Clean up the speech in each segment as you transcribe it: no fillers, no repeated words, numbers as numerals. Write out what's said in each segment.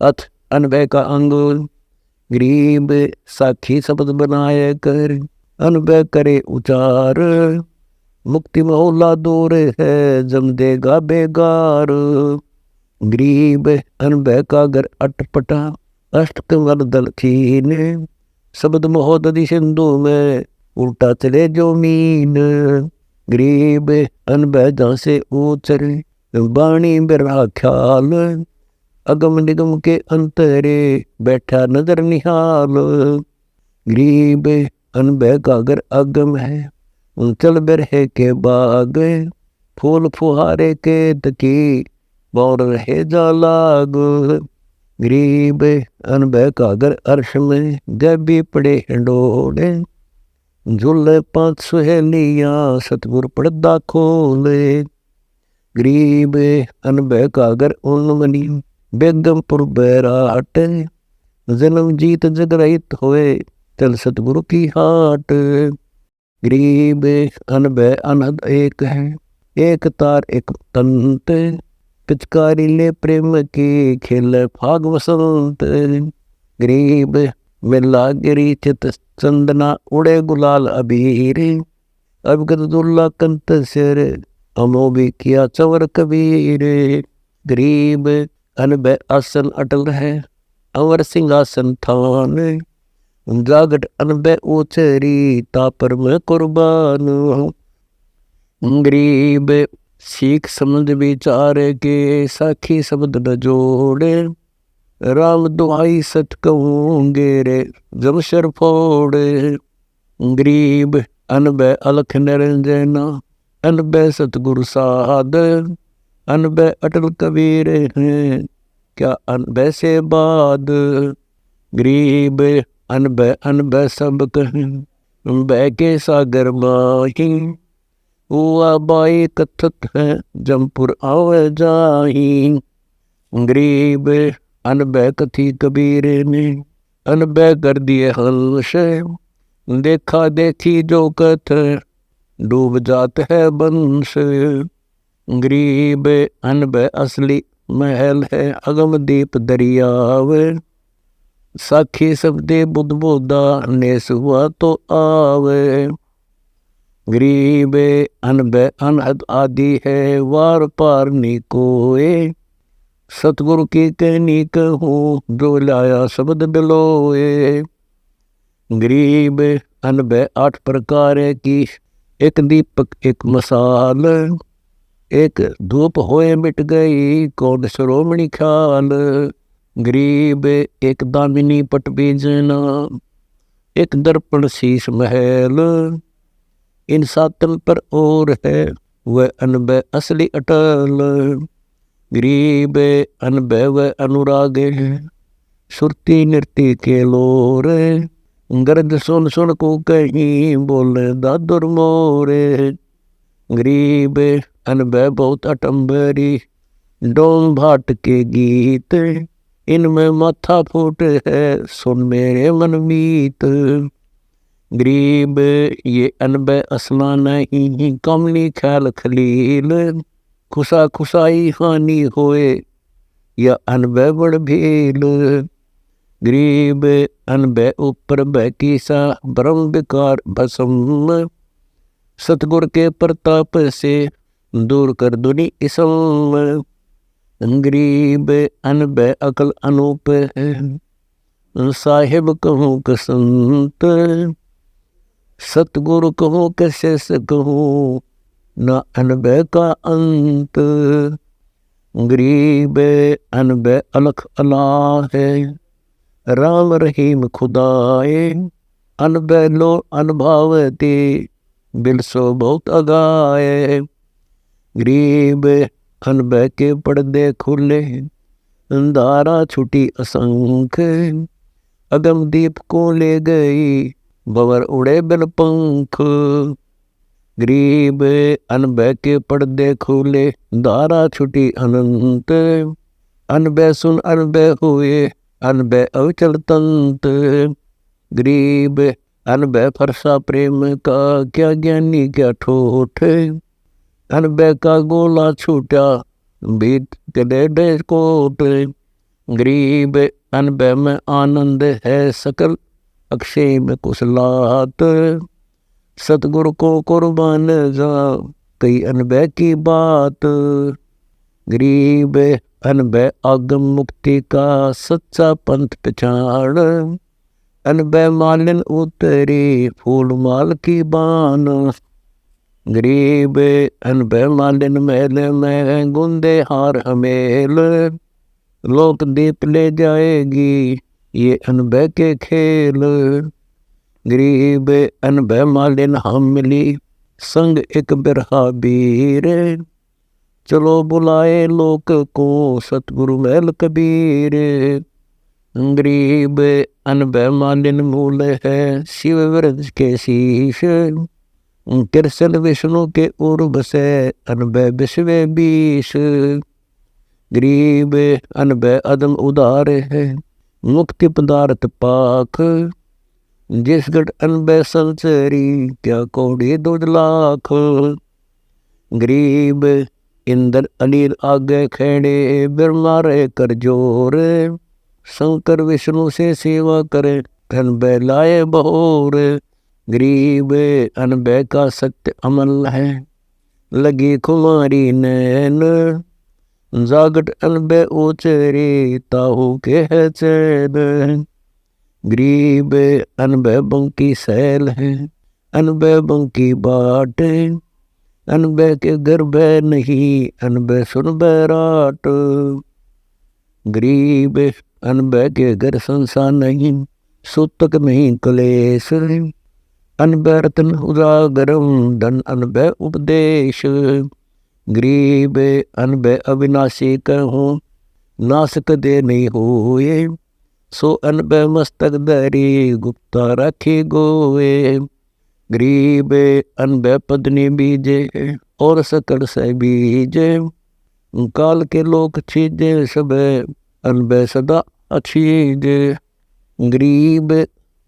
अथ अनभय का अंग। गरीब साखी शब्द बनाए कर, अनभय करे उचार। मुक्ति मोहल्ला दूर है, जम देगा बेगार। गरीब अनभय का घर अटपटा, अष्टकमल दल छीने। शब्द महोदधि सिंधु में, उल्टा चले जो मीन। गरीब अनभय जहाँ से उचरे, बाणी बिरा ख्याल। अगम निगम के अंतरे, बैठा नजर निहाल। गरीब अनभय का घर अगम है, चल बिरहे के बाग। फूल फुहारे के तकी, बौर रहे जा लाग। गरीब अनभय का घर अर्श में, जब भी पड़े हिंडोले। झूले 5 सुहेलियाँ, सतगुर पर्दा खोले। गरीब अनभय का घर उन्मनी, बेगमपुर बैराट। जन्म जीत जगरहित होए, चल सतगुरु की हाट। गरीब अनभय अनहद एक है, एक तार एक तंत। पिचकारी ले प्रेम की, खेल फाग वसंत। गरीब मिला गिरी चित चंदना, उड़े गुलाल अबीर। अबगत दुल्ला कंत सिर, अमो भी किया चवर कबीर। गरीब अनभय आसन अटल है, अवर सिंहासन थान। जागट अनभय उचरी, तापर में कुर्बान। गरीब सीख समझ विचार के, साखी शब्द न जोड़े। राम दुहाई सच कहूँगे रे, जमशर फोड़े। गरीब अनभय अलख निरंजना, अनभय सतगुरु साध। अनभय अटल कबीर हैं, क्या अनभय से बाद। गरीब अनभय अनभय सब कहें, बह के सागर माही। हुआ बाई कथत है, जमपुर आवे जाही। गरीब अनभय कथी कबीर ने, अनभय कर दिए हंस। देखा देखी जो कथ, डूब जात है बंश। गरीब अनभय असली महल है, अगम दीप दरियाव। साखी शब्दे बुध बोधा, नेस हुआ तो आवे। गरीब अनभय अनहद आदि है, वार पार नी कोए। सतगुरु की कहनी कहूँ, जो लाया शब्द बिलोए। गरीब अनभय 8 प्रकार की, एक दीपक एक मसाल। एक धूप होए मिट गई, कौन श्रोमणी ख्याल। गरीब एक दामिनी पट बीजना, एक दर्पण शीश महल। इन सातन पर और है, वह अनभय असली अटल। गरीब अनभय वह अनुराग है, सुरती नृत्य के लोर। गरज सुन सुन को कहीं, बोले दादुर मोरे। गरीब अनभय बहुत अटम्बरी, डोम भाट के गीत। इनमें माथा फूट है, सुन मेरे मन मीत। गरीब ये अनभय असला नहीं, कमली ख्याल खलील। खुशा खुशाई हानि होए, या अनभय बड़ भील। गरीब अनभय ऊपर भय कीसा, ब्रह्म विकार भस्म। सतगुर के प्रताप से, दूर कर दुनि इसम। गरीब अनभय अकल अनूप है, साहिब कहूँ कसंत। सतगुरु कहूँ कैसे कहूँ, न अनभय का अंत। गरीब अनभय अलख अला है, राम रहीम खुदाए। अनभय लो अनभावती, बिलसो बहुत अगाए। गरीब अनभय के पर्दे खुले, धारा छुटी असंख्य। अगम दीप को ले गई, भंवर उड़े बिन पंख। गरीब अनभय के पर्दे खुले, धारा छुटी अनंत। अनभय सुन अनभय हुए, अनभय अविचल तंत। गरीब अनभय फरसा प्रेम का, क्या ज्ञानी क्या ठोठ। अनभय का गोला छूटा, बीत के डे कोट। गरीब अनबह में आनंद है सकल, अक्षय में कुशलात। सतगुरु को कुर्बान जा कई अनबह की बात। गरीब अनबह आगम मुक्ति का सच्चा पंथ पहचान। अनबह मालिन उतरी फूल माल की बान। गरीब अनबह मालिन महल में गुंदे हार हमेल। लोक दीप ले जाएगी ये अनबह के खेल। गरीब अनबह मालिन हम मिली संग एक बिरहा बीर। चलो बुलाए लोक को सतगुरु महल कबीर। गरीब अनबह मालिन मूल है शिव व्रज के शीश। कृष्ण विष्णु के उर्ब से अनबह विश्व बीस। गरीब अनबह अदम उदार है मुक्ति पदार्थ पाख। जिस गढ़ अनबह संचरी क्या कौड़ी 2 लाख। गरीब इंद्र अनिल आगे खेड़े ब्रह्मा रे कर जोर। शंकर विष्णु से सेवा करे अनबह लाए बहोर। गरीब अनबह का सत्य अमल है लगी खुमारी नैन। जागट अनबह उचरे ताहू के है चैन। गरीब अनबह बंकी सैल है अनबह बंकी बाट। अनबह के गर्भ नहीं अनबह सुन बैराट। गरीब अनबह के घर संसार नहीं सूतक नहीं कलेश। अनबह रतन उजागरम धन अनबह उपदेश। गरीब अनबह अविनाशी कहूँ नासक दे नहीं होए। सो अनबह मस्तक धरी गुप्ता रखी गोए। गरीब अनबह पत्नी बीजे और सकल से बीजे। काल के लोक छीजे सब अनबह सदा अच्छीजे। गरीब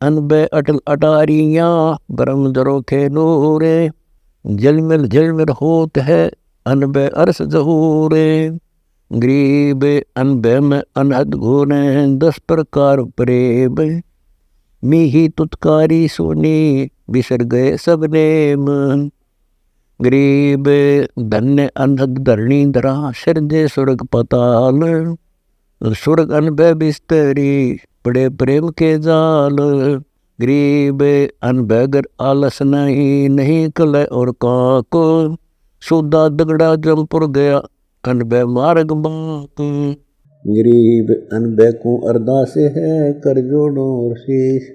अनबह अटल अटारियाँ ब्रह्म जरोखे नूरे। झलमिल होत है अनबह अरस जहूरे। गरीब अनबह में अनहद गुण 10 प्रकार प्रेम। मिही तुतकारी सोनी बिसर गए सब नेम। गरीब धन्य अनहद धरणी धरा सिरजे स्वर्ग पताल। स्वर्ग अनबह बिस्तरी बड़े प्रेम के जाल। गरीब अनबह गर आलस नहीं कल और काको। सुदा दगड़ा जमपुर गया अनबह मार्ग बाक। गरीब अनबह को अरदास है कर जोड़ो शीश।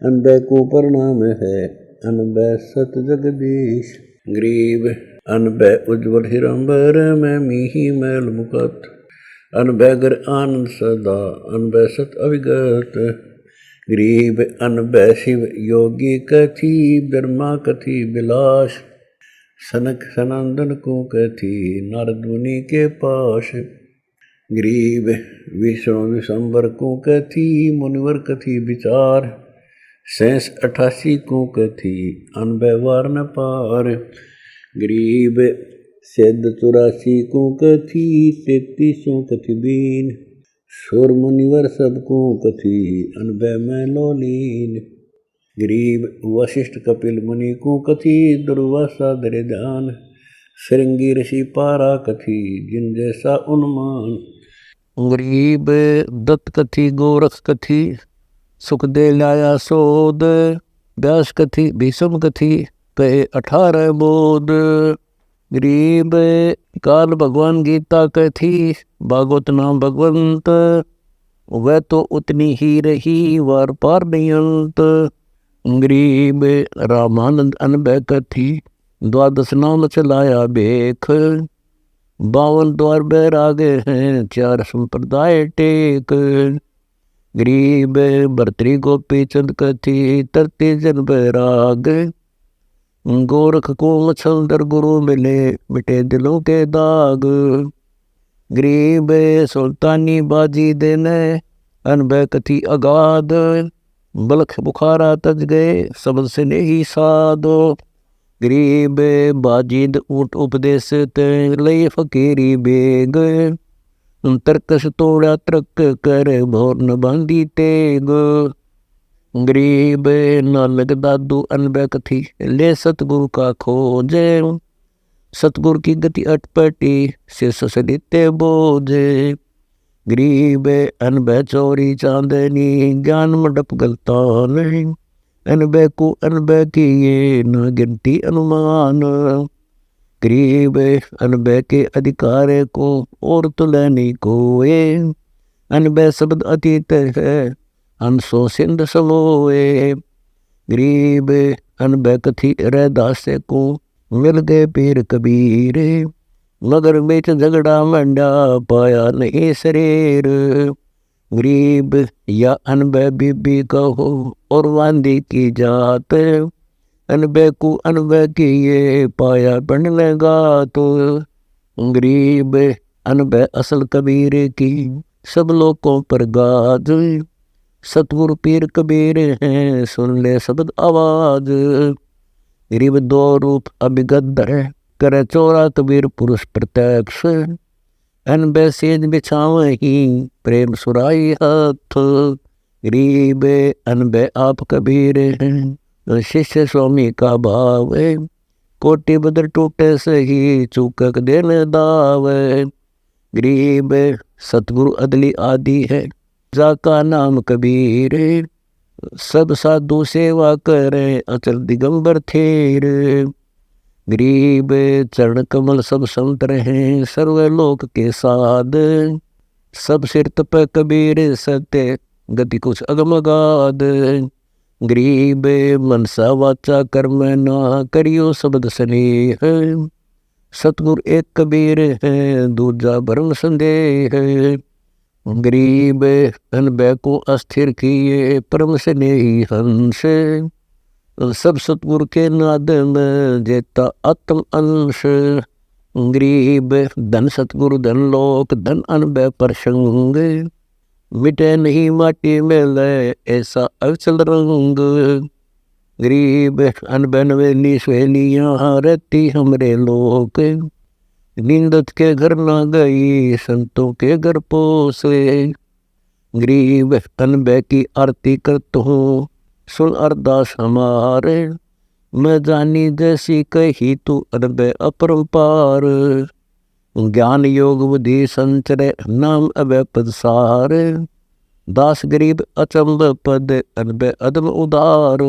अनबह को प्रणाम है अनबह सत जगदीश। गरीब अनबह उज्ज्वल हिरंबर में मीही मैल मुकत। अनबह गर आनंद सदा अनबह सत अविगत। गरीब अनबह शिव योगी कथी ब्रह्मा कथी बिलास। सनक सनंदन को कथी नारद मुनि के पास। गरीब विष्णु विशंबर को कथी मुनिवर कथी विचार। 88 को कथी अनबह वार न पार। गरीब 84 को कथी 33 कथी बीन। सुर मुनिवर सबको कथी अनबह में लोलीन। गरीब वशिष्ठ कपिल मुनि को कथी दुर्वासा दरे ध्यान। श्रृंगी ऋषि पारा कथी जिन जैसा उन्मान। गरीब दत्त कथी गोरख कथी सुख दे लाया सोद। व्यास कथी भीषम कथी कहे 18 बोध। गरीब काल भगवान गीता कथी भागवत नाम भगवंत। वह तो उतनी ही रही वार पार नहीं अंत। गरीब रामानंद अनबह कथी 12 नाम चलाया बेख। 52 द्वार बैरागे हैं 4 संप्रदाय टेक। गरीब भर्तरी गोपी चंद कथी 33 जन बैराग। गोरख को मछलदर गुरु मिले मिटे दिलों के दाग। गरीब सुल्तानी बाजी देने अनबह कथी अगाध। बलख बुखारा तज गए सबद से नहीं साधो। गरीब बाजिद ऊट उपदेश ते लई फकीरी बेग। तरकस तोड़ा तर्क कर भोर न बांधी तेग। गरीब न लगदा दू अनबै कथी ले सतगुरु का खोजे। सतगुरु की गति अटपटी से ससलिते बोझे। गरीब अनबै चोरी चांदनी ज्ञान मंडप गलता नहीं। अनबै को अनबै की ये न गिनती अनुमान। गरीब अनबै के अधिकार को और तो नहीं कोए। अनबै शब्द अतीत है अनसो सिंध समोए। गरीब अनबै कथी रहदास को मिल गए पीर कबीर। मगर बेच झगड़ा मंडा पाया नहीं शरीर। गरीब या अनबै बीबी कहो और वांदी की जात। अनबै को अनबै की ये पाया बन लगा तो। गरीब अनबै असल कबीर की सब लोगों पर गाज। सतगुरु पीर कबीर हैं सुन ले शब्द आवाज। गरीब दो रूप अभिगत है करे चोरा कबीर पुरुष प्रत्यक्ष। अनबै सेज बिछाव ही प्रेम सुराई हाथ। गरीब अनबै आप कबीर हैं शिष्य स्वामी का भाव। कोटि बदर टूटे सही चूकक देन दाव। गरीब सतगुरु अदली आदि है जाका नाम कबीर। सब साधु सेवा करे अचल दिगंबर थेर। गरीब चरण कमल सब संत रहे सर्वलोक के साध। सब सिर तप कबीर सत्य गति कुछ अगमगाद। गरीब मनसा वाचा कर्म ना करियो शब्द स्नेह। सतगुरु एक कबीर है दूजा भरम संदेह। गरीब अनबै को अस्थिर किए परम स्नेही हंस। सब सतगुरु के नाद में जेता आत्म अंश। गरीब धन सतगुरु धन लोक धन अनबै प्रसंग। मिटे नहीं माटी में लय ऐसा अवचल रंग। गरीब अनबै नवेली सहेलियाँ रहती हमरे लोक। नींदत के घर ना गई संतों के घर पोसे। गरीब अनबै की आरती करता हूँ सुन अरदास हमारे। मैं जानी जैसी कही तू अनबै अपरंपार। ज्ञान योग बुद्धि संचरे नाम अभय पद सार। दास गरीब अचंब पद अनबै अदम उदार।